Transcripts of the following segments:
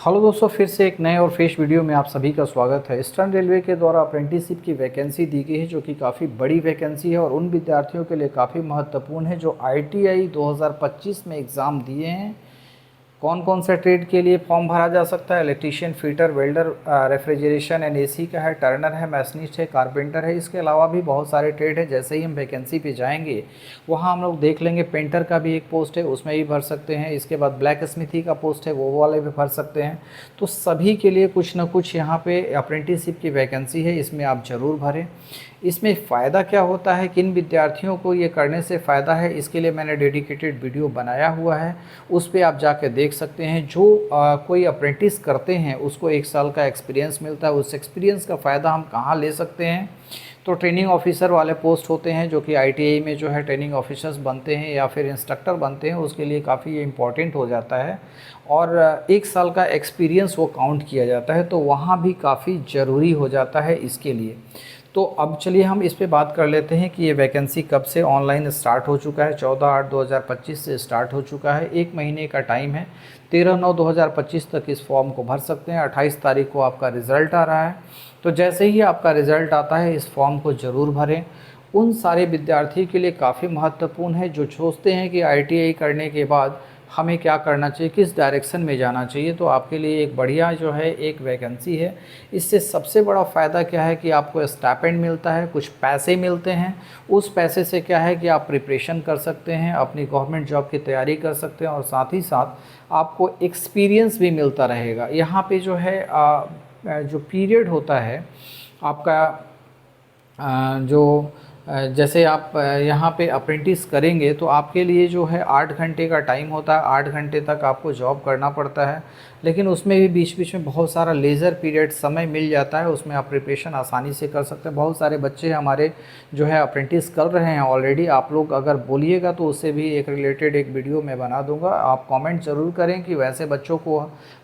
Hello दोस्तों, फिर से एक नए और फ्रेश वीडियो में आप सभी का स्वागत है। ईस्टर्न रेलवे के द्वारा अप्रेंटिसशिप की वैकेंसी दी गई है जो कि काफ़ी बड़ी वैकेंसी है और उन विद्यार्थियों के लिए काफ़ी महत्वपूर्ण है जो आईटीआई 2025 में एग्ज़ाम दिए हैं। कौन कौन से ट्रेड के लिए फॉर्म भरा जा सकता है? Electrician, fitter, welder, refrigeration and AC का है, टर्नर है, मैसनिस्ट है, कारपेंटर है। इसके अलावा भी बहुत सारे ट्रेड है। जैसे ही हम वैकेंसी पे जाएंगे वहाँ हम लोग देख लेंगे पेंटर का भी एक पोस्ट है, उसमें भी भर सकते हैं। इसके बाद ब्लैक स्मिथी का पोस्ट है, वो वाले भी भर सकते हैं। तो सभी के लिए कुछ ना कुछ यहाँ पे अप्रेंटिसशिप की वैकेंसी है, इसमें आप ज़रूर भरें। इसमें फ़ायदा क्या होता है, किन विद्यार्थियों को ये करने से फ़ायदा है, इसके लिए मैंने डेडिकेटेड वीडियो बनाया हुआ है, उस पर आप जाके देख सकते हैं। जो कोई अप्रेंटिस करते हैं उसको 1 साल का एक्सपीरियंस मिलता है। उस एक्सपीरियंस का फ़ायदा हम कहाँ ले सकते हैं? तो ट्रेनिंग ऑफिसर वाले पोस्ट होते हैं जो कि आईटीआई में जो है ट्रेनिंग ऑफिसर्स बनते हैं या फिर इंस्ट्रक्टर बनते हैं, उसके लिए काफ़ी ये इम्पॉर्टेंट हो जाता है। और 1 साल का एक्सपीरियंस वो काउंट किया जाता है, तो वहाँ भी काफ़ी ज़रूरी हो जाता है इसके लिए। तो अब चलिए हम इस पे बात कर लेते हैं कि ये वैकेंसी कब से ऑनलाइन स्टार्ट हो चुका है। 14/8/2025 से स्टार्ट हो चुका है। 1 महीने का टाइम है। 13/9/2025 तक इस फॉर्म को भर सकते हैं। 28 तारीख को आपका रिज़ल्ट आ रहा है। तो जैसे ही आपका रिज़ल्ट आता है इस फॉर्म को ज़रूर भरें। उन सारे विद्यार्थी के लिए काफ़ी महत्वपूर्ण है जो सोचते हैं कि आईटीआई करने के बाद हमें क्या करना चाहिए, किस डायरेक्शन में जाना चाहिए। तो आपके लिए एक बढ़िया जो है एक वैकेंसी है। इससे सबसे बड़ा फ़ायदा क्या है कि आपको स्टाइपेंड मिलता है, कुछ पैसे मिलते हैं। उस पैसे से क्या है कि आप प्रिपरेशन कर सकते हैं, अपनी गवर्नमेंट जॉब की तैयारी कर सकते हैं और साथ ही साथ आपको एक्सपीरियंस भी मिलता रहेगा। यहाँ पे जो है जो पीरियड होता है आपका, जो जैसे आप यहाँ पे अप्रेंटिस करेंगे तो आपके लिए जो है 8 घंटे का टाइम होता है। 8 घंटे तक आपको जॉब करना पड़ता है, लेकिन उसमें भी बीच बीच में बहुत सारा लेज़र पीरियड समय मिल जाता है, उसमें आप प्रिपरेशन आसानी से कर सकते हैं। बहुत सारे बच्चे हमारे जो है अप्रेंटिस कर रहे हैं ऑलरेडी। आप लोग अगर बोलिएगा तो उससे भी एक रिलेटेड एक वीडियो मैं बना दूंगा। आप कमेंट ज़रूर करें कि वैसे बच्चों को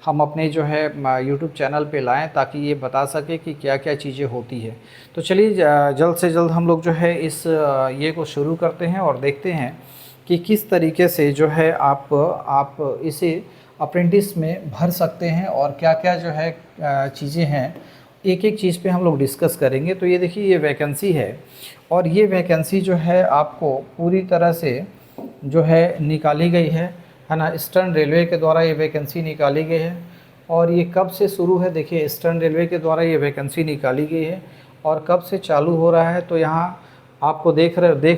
हम अपने जो है यूट्यूब चैनल पे लाएं ताकि ये बता सके कि क्या क्या चीज़ें होती है। तो चलिए जल्द से जल्द हम लोग जो है इस ये को शुरू करते हैं और देखते हैं कि किस तरीके से जो है आप इसे अप्रेंटिस में भर सकते हैं और क्या क्या जो है चीज़ें हैं। एक एक चीज़ पे हम लोग डिस्कस करेंगे। तो ये देखिए, ये वैकेंसी है और ये वैकेंसी जो है आपको पूरी तरह से जो है निकाली गई है ना। ईस्टर्न रेलवे के द्वारा ये वैकेंसी निकाली गई है। और ये कब से शुरू है? देखिए, ईस्टर्न रेलवे के द्वारा ये वैकेंसी निकाली गई है और कब से चालू हो रहा है। तो यहाँ आपको देख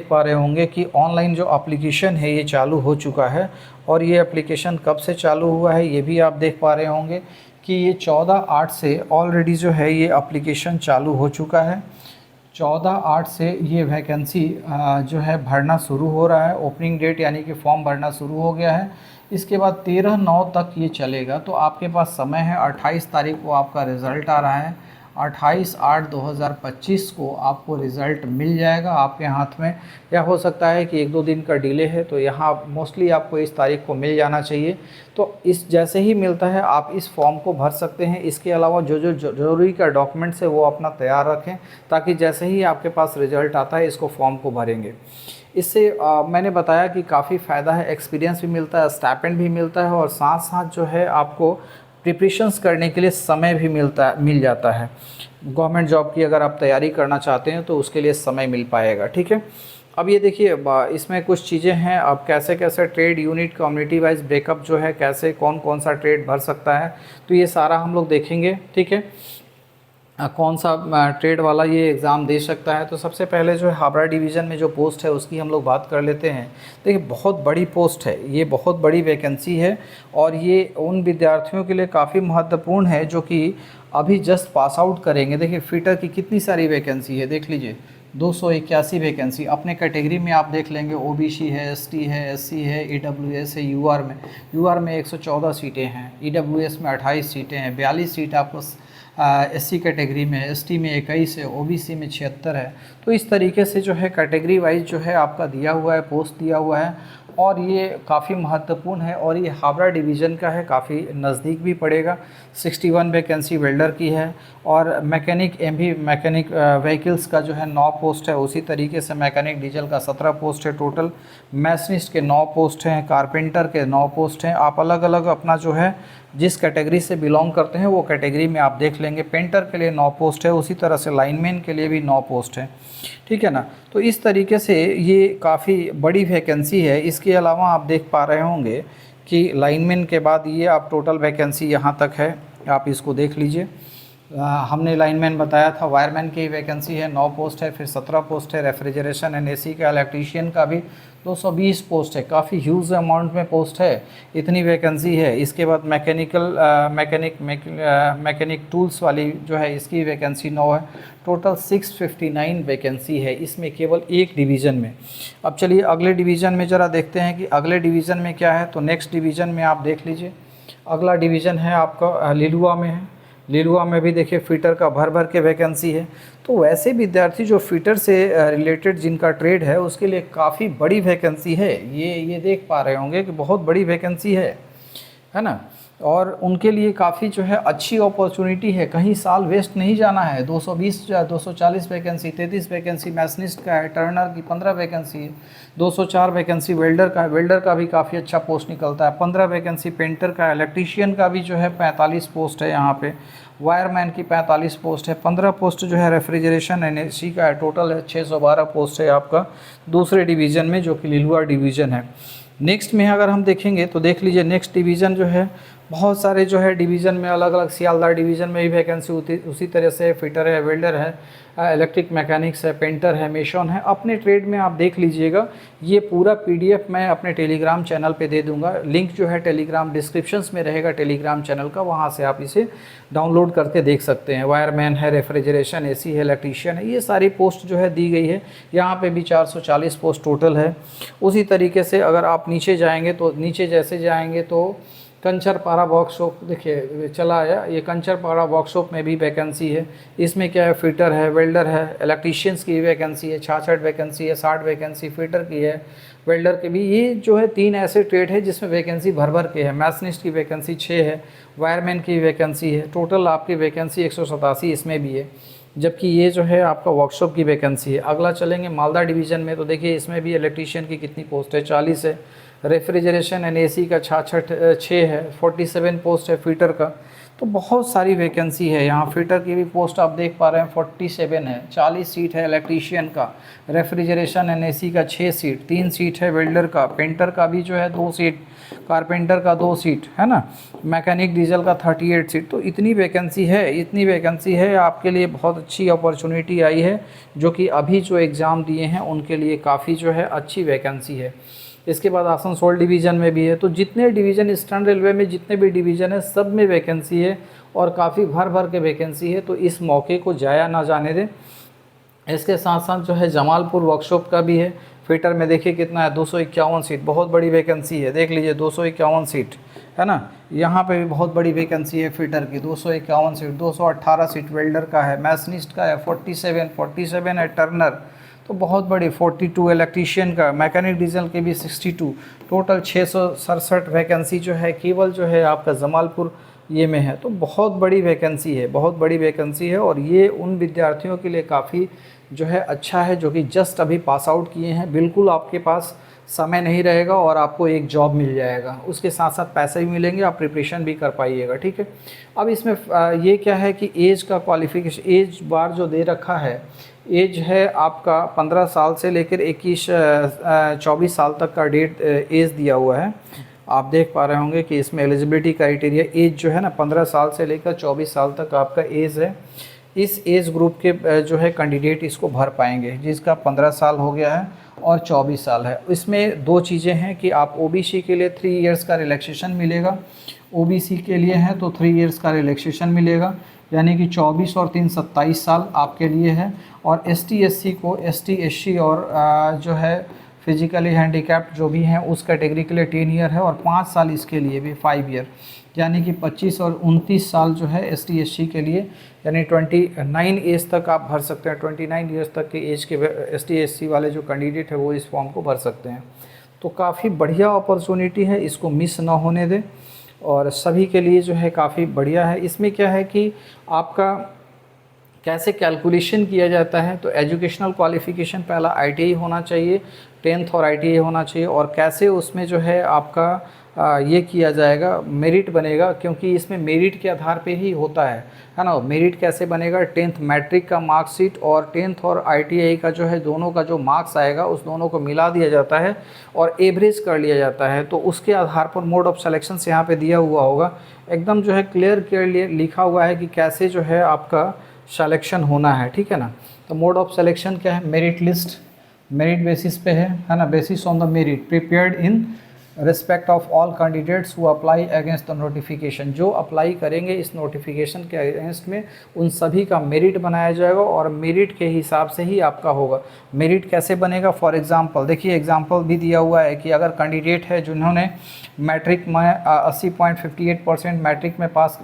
पा रहे होंगे कि ऑनलाइन जो एप्लीकेशन है ये चालू हो चुका है। और ये एप्लीकेशन कब से चालू हुआ है ये भी आप देख पा रहे होंगे कि ये 14/8 से ऑलरेडी जो है ये एप्लीकेशन चालू हो चुका है। 14/8 से ये वैकेंसी जो है भरना शुरू हो रहा है। ओपनिंग डेट यानी कि फॉर्म भरना शुरू हो गया है। इसके बाद 13/9 तक ये चलेगा। तो आपके पास समय है। 28 तारीख को आपका रिज़ल्ट आ रहा है। 28/8/2025 को आपको रिज़ल्ट मिल जाएगा आपके हाथ में, या हो सकता है कि 1-2 दिन का डिले है। तो यहाँ मोस्टली आपको इस तारीख को मिल जाना चाहिए। तो इस जैसे ही मिलता है आप इस फॉर्म को भर सकते हैं। इसके अलावा जो जो ज़रूरी का डॉक्यूमेंट्स है वो अपना तैयार रखें ताकि जैसे ही आपके पास रिज़ल्ट आता है इसको फॉर्म को भरेंगे। इससे मैंने बताया कि काफ़ी फ़ायदा है, एक्सपीरियंस भी मिलता है, स्टाइपेंड भी मिलता है और साथ साथ जो है आपको प्रिपरेशंस करने के लिए समय भी मिल जाता है। गवर्नमेंट जॉब की अगर आप तैयारी करना चाहते हैं तो उसके लिए समय मिल पाएगा। ठीक है। अब ये देखिए, इसमें कुछ चीज़ें हैं। अब कैसे कैसे trade unit community wise breakup जो है, कैसे कौन कौन सा ट्रेड भर सकता है, तो ये सारा हम लोग देखेंगे। ठीक है। कौन सा ट्रेड वाला ये एग्ज़ाम दे सकता है। तो सबसे पहले जो है हावड़ा डिवीज़न में जो पोस्ट है उसकी हम लोग बात कर लेते हैं। देखिए, बहुत बड़ी पोस्ट है, ये बहुत बड़ी वैकेंसी है और ये उन विद्यार्थियों के लिए काफ़ी महत्वपूर्ण है जो कि अभी जस्ट पास आउट करेंगे। देखिए, फिटर की कितनी सारी वैकेंसी है, देख लीजिए, 281 वैकेंसी। अपने कैटेगरी में आप देख लेंगे, ओबीसी है, एसटी है, एससी है, ईडब्ल्यूएस है, यूआर में 114 सीटें हैं, ईडब्ल्यूएस में 28 सीटें हैं, 42 सीट आपको एससी कैटेगरी में, एसटी में 21 है, ओबीसी में 76 है। तो इस तरीके से जो है कैटेगरी वाइज जो है आपका दिया हुआ है, पोस्ट दिया हुआ है। और ये काफ़ी महत्वपूर्ण है और ये हावड़ा डिवीज़न का है, काफ़ी नज़दीक भी पड़ेगा। 61 वैकेंसी वेल्डर की है और मैकेनिक एमवी मैकेनिक व्हीकल्स का जो है 9 पोस्ट है। उसी तरीके से मैकेनिक डीजल का 17 पोस्ट है टोटल। मैसनिस्ट के 9 पोस्ट हैं, कारपेंटर के 9 पोस्ट हैं। आप अलग अलग अपना जो है जिस कैटेगरी से बिलोंग करते हैं वो कैटेगरी में आप देख लेंगे। पेंटर के लिए 9 पोस्ट है, उसी तरह से लाइनमैन के लिए भी 9 पोस्ट है, ठीक है ना। तो इस तरीके से ये काफ़ी बड़ी वैकेंसी है। इसके अलावा आप देख पा रहे होंगे कि लाइनमैन के बाद ये आप टोटल वैकेंसी यहाँ तक है, आप इसको देख लीजिए। हमने लाइनमैन बताया था, वायरमैन की वैकेंसी है 9 पोस्ट है, फिर 17 पोस्ट है। रेफ्रिजरेशन एंड एसी का इलेक्ट्रीशियन का भी 220 पोस्ट है, काफ़ी ह्यूज अमाउंट में पोस्ट है, इतनी वैकेंसी है। इसके बाद मैकेनिक टूल्स वाली जो है इसकी वैकेंसी 9 है। टोटल 659 वैकेंसी है इसमें, केवल एक डिवीज़न में। अब चलिए अगले डिवीज़न में ज़रा देखते हैं कि अगले डिवीज़न में क्या है। तो नेक्स्ट डिवीज़न में आप देख लीजिए, अगला डिवीज़न है आपका लिलुआ में है। लिलुआ में भी देखिए फिटर का भर भर के वैकेंसी है। तो वैसे विद्यार्थी जो फिटर से रिलेटेड जिनका ट्रेड है उसके लिए काफ़ी बड़ी वैकेंसी है। ये देख पा रहे होंगे कि बहुत बड़ी वैकेंसी है ना। और उनके लिए काफ़ी जो है अच्छी अपॉर्चुनिटी है, कहीं साल वेस्ट नहीं जाना है। 220 या 240 वैकेंसी, 33 वैकेंसी मैसनिस्ट का है, टर्नर की 15 वैकेंसी है, 204 वैकेंसी वेल्डर का है। वेल्डर का भी काफ़ी अच्छा पोस्ट निकलता है। 15 वैकेंसी पेंटर का है। इलेक्ट्रीशियन का भी जो है 45 पोस्ट है यहाँ पे। वायरमैन की 45 पोस्ट है। 15 पोस्ट जो है रेफ्रिजरेशन एंड एसी का है। टोटल है 612 पोस्ट है आपका दूसरे डिवीज़न में, जो कि लिलुआ डिवीज़न है। नेक्स्ट में अगर हम देखेंगे तो देख लीजिए नेक्स्ट डिवीज़न जो है, बहुत सारे जो है डिवीज़न में अलग अलग, सियालदार डिवीज़न में भी वैकेंसी होती, उसी तरह से फिटर है, वेल्डर है, इलेक्ट्रिक मैकेनिक्स है, पेंटर है, मेशन है। अपने ट्रेड में आप देख लीजिएगा। ये पूरा पीडीएफ मैं अपने टेलीग्राम चैनल पे दे दूंगा। लिंक जो है टेलीग्राम डिस्क्रिप्शंस में रहेगा टेलीग्राम चैनल का, वहाँ से आप इसे डाउनलोड करके देख सकते हैं। वायरमैन है, रेफ्रिजरेशन एसी है, इलेक्ट्रीशियन है, ये सारी पोस्ट जो है दी गई है। यहाँ पे भी 440 पोस्ट टोटल है। उसी तरीके से अगर आप नीचे जाएंगे तो नीचे जैसे जाएंगे तो कंचरपाड़ा वर्कशॉप देखिए चला आया। ये कंचरपाड़ा वर्कशॉप में भी वैकेंसी है। इसमें क्या है, फिटर है, वेल्डर है, इलेक्ट्रीशियंस की वैकेंसी है, 66 वैकेंसी है, 60 वैकेंसी फिटर की है, वेल्डर के भी। ये जो है 3 ऐसे ट्रेड है जिसमें वैकेंसी भर भर के है। मैसनिस्ट की वैकेंसी 6 है, वायरमैन की वैकेंसी है। टोटल आपकी वैकेंसी 187 इसमें भी है, जबकि ये जो है आपका वर्कशॉप की वैकेंसी है। अगला चलेंगे मालदा डिवीज़न में, तो देखिए इसमें भी इलेक्ट्रीशियन की कितनी पोस्ट है, 40 है। रेफ्रिजरेशन एंड एसी का 6 है, 47 पोस्ट है फिटर का। तो बहुत सारी वैकेंसी है यहाँ। फिटर की भी पोस्ट आप देख पा रहे हैं 47 है, 40 सीट है इलेक्ट्रीशियन का। रेफ्रिजरेशन एंड एसी का 6 सीट, 3 सीट है वेल्डर का। पेंटर का भी जो है 2 सीट, कारपेंटर का 2 सीट है ना। मैकेनिक डीजल का 38 सीट। तो इतनी वैकेंसी है आपके लिए। बहुत अच्छी अपॉर्चुनिटी आई है, जो कि अभी जो एग्ज़ाम दिए हैं उनके लिए काफ़ी जो है अच्छी वैकेंसी है। इसके बाद आसनसोल डिवीज़न में भी है। तो जितने डिवीज़न ईस्टर्न रेलवे में जितने भी डिवीज़न है सब में वैकेंसी है और काफ़ी भर भर के वैकेंसी है। तो इस मौके को जाया ना जाने दें। इसके साथ साथ जो है जमालपुर वर्कशॉप का भी है। फिटर में देखिए कितना है, 251 सीट, बहुत बड़ी वैकेंसी है। देख लीजिए 251 सीट है ना। यहाँ पे भी बहुत बड़ी वैकेंसी है फिटर की, 251 सीट। 218 सीट वेल्डर का है। मैसनिस्ट का है 47 है। टर्नर तो बहुत बड़ी 42। इलेक्ट्रीशियन का, मैकेनिक डीजल के भी 62। टोटल 667 वैकेंसी जो है केवल जो है आपका जमालपुर ये में है। तो बहुत बड़ी वैकेंसी है और ये उन विद्यार्थियों के लिए काफ़ी जो है अच्छा है जो कि जस्ट अभी पास आउट किए हैं। बिल्कुल आपके पास समय नहीं रहेगा और आपको एक जॉब मिल जाएगा, उसके साथ साथ पैसे भी मिलेंगे, आप प्रिपरेशन भी कर पाइएगा, ठीक है। अब इसमें ये क्या है कि एज का क्वालिफिकेशन, एज बार जो दे रखा है, एज है आपका 15 साल से लेकर 24 साल तक का डेट एज दिया हुआ है। आप देख पा रहे होंगे कि इसमें एलिजिबिलिटी क्राइटेरिया एज जो है ना 15 साल से लेकर 24 साल तक आपका एज है। इस एज ग्रुप के जो है कैंडिडेट इसको भर पाएंगे, जिसका 15 साल हो गया है और 24 साल है। इसमें 2 चीज़ें हैं कि आप ओबीसी के लिए 3 इयर्स का रिलैक्सेशन मिलेगा। ओबीसी के लिए है तो 3 इयर्स का रिलैक्सेशन मिलेगा, यानी कि 24 और 3 27 साल आपके लिए है। और एसटी एससी को, एसटी एससी और जो है फिजिकली हैंडीकैप्ड जो भी हैं उस कैटेगरी के लिए 10 ईयर है और 5 साल इसके लिए भी 5 ईयर, यानी कि 25 और 29 साल जो है एसटी एससी के लिए, यानी 29 एज तक आप भर सकते हैं। 29 ईयर्स तक के एज के एसटी एससी वाले जो कैंडिडेट है वो इस फॉर्म को भर सकते हैं। तो काफ़ी बढ़िया अपॉर्चुनिटी है, इसको मिस ना होने दें और सभी के लिए जो है काफ़ी बढ़िया है। इसमें क्या है कि आपका कैसे कैलकुलेशन किया जाता है, तो एजुकेशनल क्वालिफ़िकेशन पहला आईटीआई होना चाहिए, 10th और आईटीआई होना चाहिए। और कैसे उसमें जो है आपका ये किया जाएगा, मेरिट बनेगा, क्योंकि इसमें मेरिट के आधार पे ही होता है ना। मेरिट कैसे बनेगा, 10th मैट्रिक का मार्कशीट और 10th और आईटीआई का जो है दोनों का जो मार्क्स आएगा उस दोनों को मिला दिया जाता है और एवरेज कर लिया जाता है। तो उसके आधार पर मोड ऑफ सिलेक्शन यहाँ पे दिया हुआ होगा, एकदम जो है क्लियर लिखा हुआ है कि कैसे जो है आपका सिलेक्शन होना है, ठीक है ना। तो मोड ऑफ सिलेक्शन क्या है, मेरिट लिस्ट, मेरिट बेसिस पे है ना, basis on the merit prepared in respect of all candidates who apply against the notification. जो अप्लाई करेंगे इस नोटिफिकेशन के अगेंस्ट में उन सभी का मेरिट बनाया जाएगा और मेरिट के हिसाब से ही आपका होगा। मेरिट कैसे बनेगा, फॉर एग्जांपल देखिए, एग्जांपल भी दिया हुआ है कि अगर कैंडिडेट है जिन्होंने मैट्रिक में 80.58% मैट्रिक में पास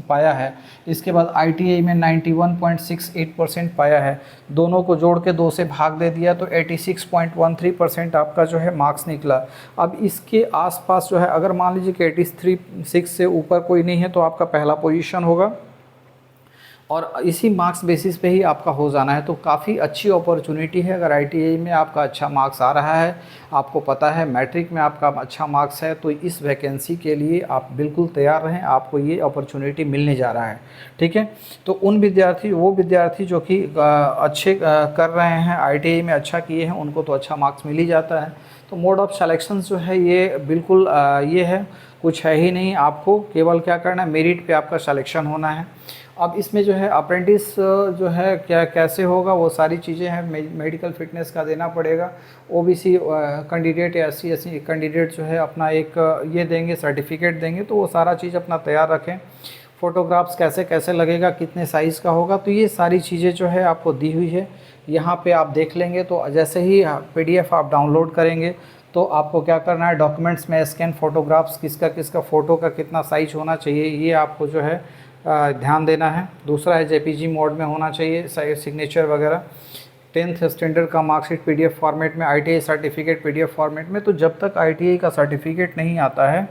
पाया है, इसके बाद आईटीआई में 91.68% पाया है, दोनों को जोड़ के 2 से भाग दे दिया तो 86.13% आपका जो है मार्क्स निकला। अब इसके आसपास जो है अगर मान लीजिए कि 83.6 से ऊपर कोई नहीं है तो आपका पहला पोजीशन होगा और इसी मार्क्स बेसिस पे ही आपका हो जाना है। तो काफ़ी अच्छी अपॉर्चुनिटी है। अगर आईटीआई में आपका अच्छा मार्क्स आ रहा है, आपको पता है मैट्रिक में आपका अच्छा मार्क्स है, तो इस वैकेंसी के लिए आप बिल्कुल तैयार रहें, आपको ये अपॉर्चुनिटी मिलने जा रहा है, ठीक है। तो वो विद्यार्थी जो कि अच्छे कर रहे हैं, आईटीआई में अच्छा किए हैं, उनको तो अच्छा मार्क्स मिल ही जाता है। तो मोड ऑफ सिलेक्शन जो है ये बिल्कुल ये है, कुछ है ही नहीं, आपको केवल क्या करना है, मेरिट पे आपका सिलेक्शन होना है। अब इसमें जो है अप्रेंटिस जो है क्या कैसे होगा, वो सारी चीज़ें हैं, मेडिकल फिटनेस का देना पड़ेगा। ओबीसी कैंडिडेट या एससी कैंडिडेट जो है अपना एक ये देंगे, सर्टिफिकेट देंगे, तो वो सारा चीज़ अपना तैयार रखें। फ़ोटोग्राफ्स कैसे कैसे लगेगा, कितने साइज़ का होगा, तो ये सारी चीज़ें जो है आपको दी हुई है, यहाँ पे आप देख लेंगे। तो जैसे ही PDF आप डाउनलोड करेंगे तो आपको क्या करना है, डॉक्यूमेंट्स में स्कैन फ़ोटोग्राफ्स किसका फ़ोटो का कितना साइज होना चाहिए, ये आपको जो है ध्यान देना है। दूसरा है जेपीजी मोड में होना चाहिए सिग्नेचर वगैरह। 10th स्टैंडर्ड का मार्कशीट PDF फॉर्मेट में, आईटीआई सर्टिफिकेट PDF फॉर्मेट में। तो जब तक आईटीआई का सर्टिफिकेट नहीं आता है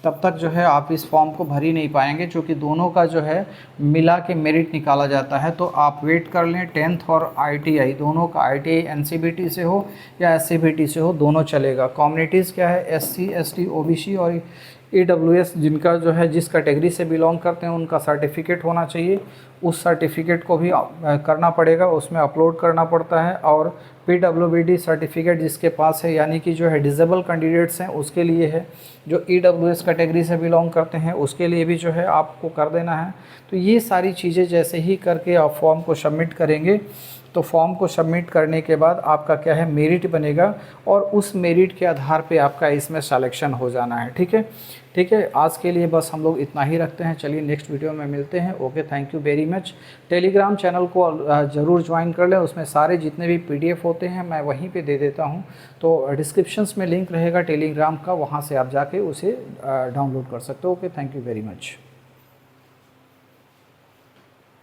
तब तक जो है आप इस फॉर्म को भर ही नहीं पाएंगे, क्योंकि दोनों का जो है मिला के मेरिट निकाला जाता है। तो आप वेट कर लें, 10th और आईटीआई दोनों का, आईटीआई एनसीबीटी से हो या एससीबीटी से हो, दोनों चलेगा। कम्युनिटीज़ क्या है, SC ST OBC और EWS, जिनका जो है जिस कैटेगरी से बिलोंग करते हैं उनका सर्टिफिकेट होना चाहिए, उस सर्टिफिकेट को भी करना पड़ेगा, उसमें अपलोड करना पड़ता है। और PWBD सर्टिफिकेट जिसके पास है, यानी कि जो है डिसेबल कैंडिडेट्स हैं उसके लिए है, जो EWS कैटेगरी से बिलोंग करते हैं उसके लिए भी जो है आपको कर देना है। तो ये सारी चीज़ें जैसे ही करके आप फॉर्म को सबमिट करेंगे, तो फॉर्म को सबमिट करने के बाद आपका क्या है, मेरिट बनेगा और उस मेरिट के आधार पे आपका इसमें सिलेक्शन हो जाना है, ठीक है। ठीक है, आज के लिए बस हम लोग इतना ही रखते हैं। चलिए नेक्स्ट वीडियो में मिलते हैं। Okay, thank you very much. Telegram channel को ज़रूर ज्वाइन कर लें, उसमें सारे जितने भी PDF होते हैं मैं वहीं पे दे देता हूँ। तो डिस्क्रिप्शंस में लिंक रहेगा टेलीग्राम का, वहाँ से आप जाके उसे डाउनलोड कर सकते हो। Okay, thank you very much.